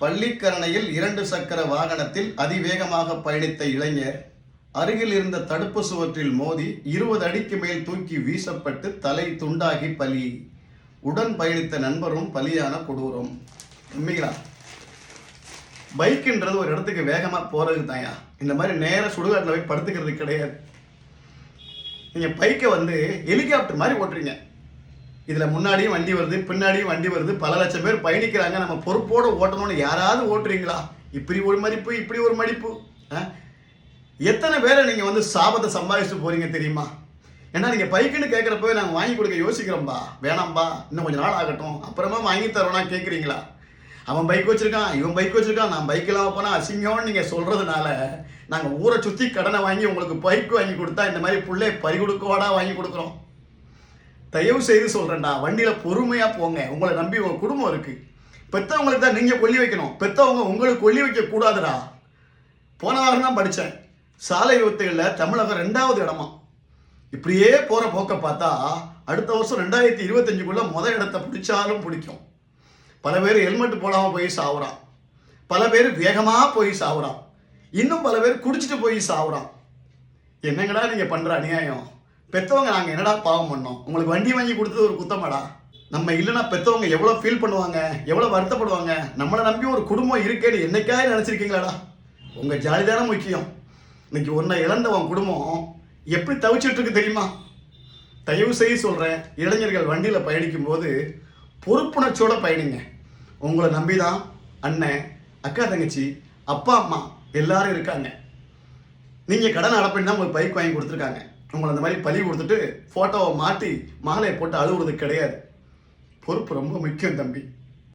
பள்ளிக்கரணையில் 2 சக்கர வாகனத்தில் அதிவேகமாக பயணித்த இளைஞர் அருகில் இருந்த தடுப்பு சுவற்றில் மோதி 20 அடிக்கு மேல் தூக்கி வீசப்பட்டு தலை துண்டாகி பலி. உடன் பயணித்த நண்பரும் பலியான கொடூரம். உண்மைங்களா? பைக்குன்றது ஒரு இடத்துக்கு வேகமாக போகிறது தாயா. இந்த மாதிரி நேர சுடுகாட்டில் போய் படுத்துக்கிறது கிடையாது. நீங்கள் பைக்கை ஹெலிகாப்டர் மாதிரி ஓட்டுறீங்க. இதில் முன்னாடியும் வண்டி வருது, பின்னாடியும் வண்டி வருது, பல லட்சம் பேர் பயணிக்கிறாங்க. நம்ம பொறுப்போடு ஓட்டணும்னு யாராவது ஓட்டுறீங்களா? இப்படி ஒரு மதிப்பு, இப்படி ஒரு மடிப்பு. எத்தனை பேரை நீங்கள் சாபத்தை சம்பாதிச்சுட்டு போகிறீங்க தெரியுமா? ஏன்னா நீங்கள் பைக்குன்னு கேட்குறப்பவே நாங்கள் வாங்கி கொடுக்க யோசிக்கிறோம்பா. வேணாம்பா, இன்னும் கொஞ்சம் நாள் ஆகட்டும், அப்புறமா வாங்கி தரோன்னா கேட்குறீங்களா? அவன் பைக் வச்சுருக்கான், இவன் பைக் வச்சுருக்கான், நான் பைக்கெல்லாம் போனால் அசிங்கம்னு நீங்கள் சொல்கிறதுனால நாங்கள் ஊரை சுற்றி கடனை வாங்கி உங்களுக்கு பைக் வாங்கி கொடுத்தா இந்த மாதிரி பிள்ளை பறிகொடுக்கவாடா வாங்கி கொடுக்குறோம். தயவு செய்து சொல்கிறேன்டா, வண்டியில் பொறுமையாக போங்க. உங்களை நம்பி உங்கள் குடும்பம் இருக்குது. பெற்றவங்களுக்கு தான் நீங்கள் கொல்லி வைக்கணும், பெற்றவங்க உங்களுக்கு கொல்லி வைக்கக்கூடாதுடா. போன வாரம் தான் படித்தேன், சாலை விபத்துகளில் தமிழகம் 2வது இடமா. இப்படியே போகிற போக்க பார்த்தா அடுத்த வருஷம் 2025 முதல் இடத்தை பிடிச்சாலும் பிடிக்கும். பல பேர் ஹெல்மெட் போடாமல் போய் சாவுறான், பல பேர் வேகமாக போய் சாவுறான், இன்னும் பல பேர் குடிச்சிட்டு போய் சாவுறான். என்னங்கடா நீங்கள் பண்ணுற அநியாயம்? பெற்றவங்க நாங்கள் என்னடா பாவம் பண்ணோம்? உங்களுக்கு வண்டி வாங்கி கொடுத்தது ஒரு குத்தமாடா? நம்ம இல்லைன்னா பெற்றவங்க எவ்வளோ ஃபீல் பண்ணுவாங்க, எவ்வளோ வருத்தப்படுவாங்க. நம்மளை நம்பி ஒரு குடும்பம் இருக்கேன்னு என்னைக்காவது நினச்சிருக்கீங்களாடா? உங்கள் ஜாலி தானே முக்கியம். இன்னைக்கு ஒன்றை இழந்தவன் குடும்பம் எப்படி தவிச்சிட்டு இருக்கு தெரியுமா? தயவு செய்து சொல்கிறேன், இளைஞர்கள் வண்டியில் பயணிக்கும் போது பொறுப்புணர்ச்சியோட பயணிங்க. உங்களை நம்பி தான் அண்ணன், அக்கா, தங்கச்சி, அப்பா, அம்மா எல்லாரும் இருக்காங்க. நீங்கள் கடன் அடைப்பின்னு தான் உங்களுக்கு பைக் வாங்கி கொடுத்துருக்காங்க. உங்களை அந்த மாதிரி பழி கொடுத்துட்டு ஃபோட்டோவை மாட்டி மாலையை போட்டு அழுகுறது கிடையாது. பொறுப்பு ரொம்ப முக்கியம் தம்பி.